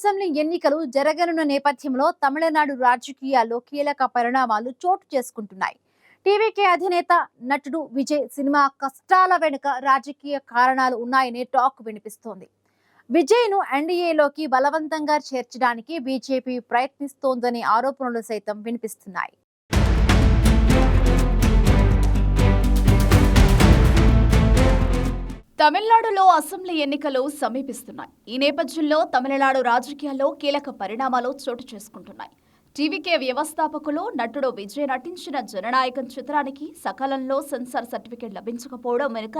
Assembly ఎన్నికలు జరగనున్న నేపథ్యంలో తమిళనాడు రాజకీయాల్లో కీలక పరిణామాలు చోటు చేసుకుంటున్నాయి. టీవీకే అధినేత నటుడు విజయ్ సినిమా కష్టాల వెనుక రాజకీయ కారణాలు ఉన్నాయనే టాక్ వినిపిస్తోంది. విజయ్ను ఎన్డీఏలోకి బలవంతంగా చేర్చడానికి బీజేపీ ప్రయత్నిస్తోందనే ఆరోపణలు సైతం వినిపిస్తున్నాయి. తమిళనాడులో అసెంబ్లీ ఎన్నికలు సమీపిస్తున్నాయి. ఈ నేపథ్యంలో తమిళనాడు రాజకీయాల్లో కీలక పరిణామాలు చోటు చేసుకుంటున్నాయి. టీవీకే వ్యవస్థాపకులు నటుడు విజయ్ నటించిన జననాయకం చిత్రానికి సకాలంలో సెన్సార్ సర్టిఫికెట్ లభించకపోవడం వెనుక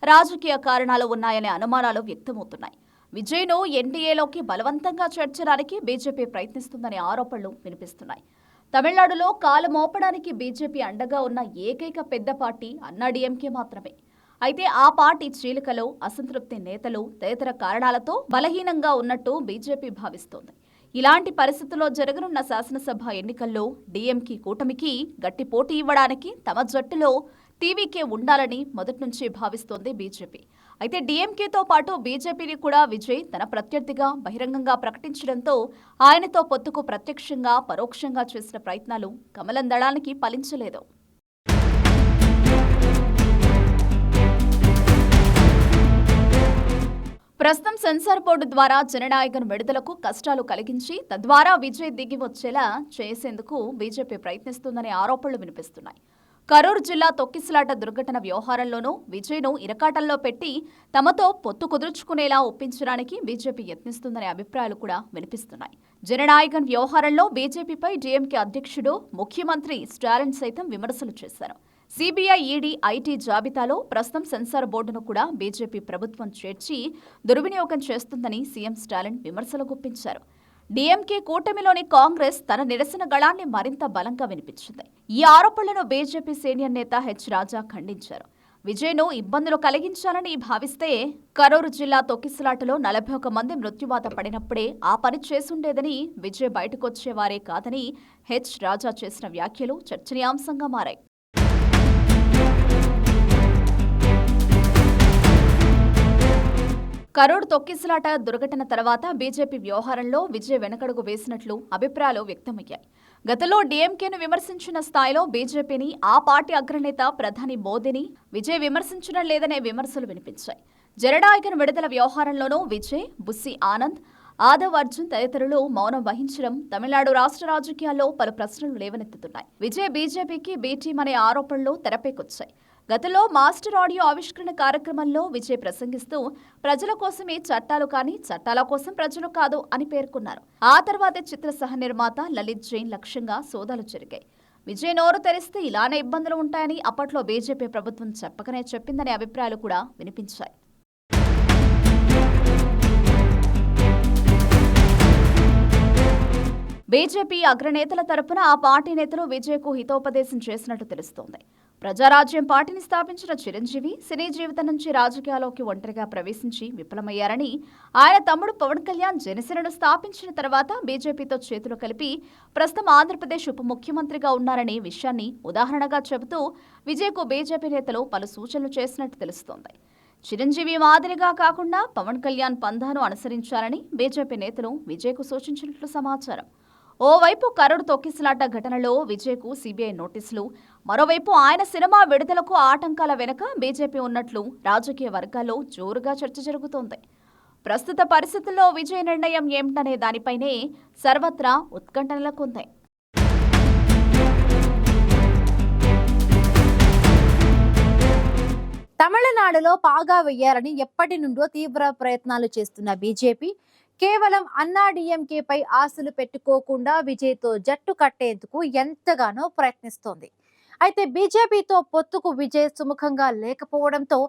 రాజకీయ కారణాలు ఉన్నాయనే అనుమానాలు వ్యక్తమవుతున్నాయి. విజయ్ను ఎన్డీఏలోకి బలవంతంగా చేర్చడానికి బీజేపీ ప్రయత్నిస్తుందనే ఆరోపణలు వినిపిస్తున్నాయి. తమిళనాడులో కాలు మోపడానికి బీజేపీ అండగా ఉన్న ఏకైక పెద్ద పార్టీ అన్నాడీఎంకే మాత్రమే. అయితే ఆ పార్టీ చీలికలో అసంతృప్తి నేతలు తదితర కారణాలతో బలహీనంగా ఉన్నట్టు బీజేపీ భావిస్తోంది. ఇలాంటి పరిస్థితుల్లో జరగనున్న శాసనసభ ఎన్నికల్లో డీఎంకే కూటమికి గట్టి పోటీ ఇవ్వడానికి తమ జట్టులో టీవీకే ఉండాలని మొదటి నుంచి భావిస్తోంది బీజేపీ. అయితే డీఎంకేతో పాటు బీజేపీని కూడా విజయ్ తన ప్రత్యర్థిగా బహిరంగంగా ప్రకటించడంతో ఆయనతో పొత్తుకు ప్రత్యక్షంగా పరోక్షంగా చేసిన ప్రయత్నాలు కమలం దళానికి ఫలించలేదు. ప్రస్తుతం సెన్సార్ బోర్డు ద్వారా జననాయకన్ విడుదలకు కష్టాలు కలిగించి తద్వారా విజయ్ దిగి వచ్చేలా చేసేందుకు బీజేపీ ప్రయత్నిస్తుందనే ఆరోపణలు వినిపిస్తున్నాయి. కరూరు జిల్లా తొక్కిసలాట దుర్ఘటన వ్యవహారంలోనూ విజయ్ను ఇరకాటంలో పెట్టి తమతో పొత్తు కుదుర్చుకునేలా ఒప్పించడానికి బీజేపీ యత్నిస్తుందనే అభిప్రాయాలు కూడా వినిపిస్తున్నాయి. జననాయకన్ వ్యవహారంలో బీజేపీపై డీఎంకే అధ్యక్షుడు ముఖ్యమంత్రి స్టాలిన్ సైతం విమర్శలు చేశారు. సిబిఐ, ఈడీ, ఐటీ జాబితాలో ప్రస్తుతం సెన్సార్ బోర్డును కూడా బీజేపీ ప్రభుత్వం చేర్చి దుర్వినియోగం చేస్తుందని సీఎం స్టాలిన్ విమర్శలు గుప్పించారు. డీఎంకే కూటమిలోని కాంగ్రెస్ తన నిరసన గళాన్ని మరింత బలంగా వినిపించింది. ఈ ఆరోపణలను బీజేపీ సీనియర్ నేత హెచ్ రాజా ఖండించారు. విజయ్ను ఇబ్బందులు కలిగించాలని భావిస్తే కరూరు జిల్లా తొక్కిసలాటలో 41 మంది మృత్యువాత పడినప్పుడే ఆ పని చేసుండేదని, విజయ్ బయటకొచ్చేవారే కాదని హెచ్ రాజా చేసిన వ్యాఖ్యలు చర్చనీయాంశంగా మారాయి. కరూర్ తొక్కిసలాట దుర్ఘటన తర్వాత బీజేపీ వ్యవహారంలో విజయ్ వెనకడుగు వేసినట్లు అభిప్రాయాలు వ్యక్తమయ్యాయి. గతంలో డీఎంకేను విమర్శించిన స్థాయిలో బీజేపీని ఆ పార్టీ అగ్రనేత ప్రధాని మోదీని విజయ్ విమర్శించడం లేదనే విమర్శలు వినిపించాయి. జననాయకన్ విడుదల వ్యవహారంలోనూ విజయ్, బుస్సి ఆనంద్, ఆదవ్ అర్జున్ తదితరులు మౌనం వహించడం తమిళనాడు రాష్ట్ర రాజకీయాల్లో పలు ప్రశ్నలు లేవనెత్తుతున్నాయి. విజయ్ బీజేపీకి బీ టీం అనే ఆరోపణలు తెరపైకొచ్చాయి. గతంలో మాస్టర్ ఆడియో ఆవిష్కరణ కార్యక్రమంలో విజయ్ ప్రసంగిస్తూ ప్రజల కోసమే చట్టాలు కానీ చట్టాల కోసం ప్రజలు కాదు అని పేర్కొన్నారు. ఆ తర్వాతే చిత్ర సహ నిర్మాత లలిత్ జైన్ లక్ష్యంగా సోదాలు జరిగాయి. విజయ్ నోరు తెరిస్తే ఇలానే ఇబ్బందులు ఉంటాయని అప్పట్లో బీజేపీ ప్రభుత్వం చెప్పకనే చెప్పిందనే అభిప్రాయాలు కూడా వినిపించాయి. బీజేపీ అగ్రనేతల తరపున ఆ పార్టీ నేతలు విజయ్కు హితోపదేశం చేసినట్టు తెలుస్తోంది. ప్రజారాజ్యం పార్టీని స్థాపించిన చిరంజీవి సినీ జీవితం నుంచి రాజకీయాల్లోకి ఒంటరిగా ప్రవేశించి విఫలమయ్యారని, ఆయన తమ్ముడు పవన్ కళ్యాణ్ జనసేనను స్థాపించిన తర్వాత బీజేపీతో చేతులు కలిపి ప్రస్తుతం ఆంధ్రప్రదేశ్ ఉప ముఖ్యమంత్రిగా ఉన్నారనే విషయాన్ని ఉదాహరణగా చెబుతూ విజయ్కు బీజేపీ నేతలు పలు సూచనలు చేసినట్టు తెలుస్తోంది. చిరంజీవి మాదిరిగా కాకుండా పవన్ కళ్యాణ్ పంథాను అనుసరించాలని బీజేపీ నేతలు విజయ్కు సూచించినట్లు సమాచారం. ఓవైపు కరూరు తొక్కిసలాట ఘటనలో విజయ్కు సీబీఐ నోటీసులు, మరోవైపు ఆయన సినిమా విడుదలకు ఆటంకాల వెనుక బీజేపీ ఉన్నట్లు రాజకీయ వర్గాల్లో జోరుగా చర్చ జరుగుతోంది. ప్రస్తుత పరిస్థితుల్లో విజయ్ నిర్ణయం ఏమిటనే దానిపైనే సర్వత్రా ఉత్కంఠ నెలకొంది. తమిళనాడులో పాగా వేయాలని ఎప్పటి నుండో తీవ్ర ప్రయత్నాలు చేస్తున్న బీజేపీ కేవలం అన్నాడీఎంకేపై ఆశలు పెట్టుకోకుండా విజయ్తో జట్టు కట్టేందుకు ఎంతగానో ప్రయత్నిస్తోంది. అయితే బీజేపీతో పొత్తుకు విజయ్ సుముఖంగా లేకపోవడంతో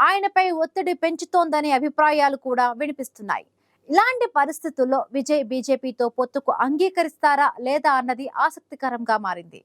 ఆయనపై ఒత్తిడి పెంచుతోందనే అభిప్రాయాలు కూడా వినిపిస్తున్నాయి. ఇలాంటి పరిస్థితుల్లో విజయ్ బీజేపీతో పొత్తుకు అంగీకరిస్తారా లేదా అన్నది ఆసక్తికరంగా మారింది.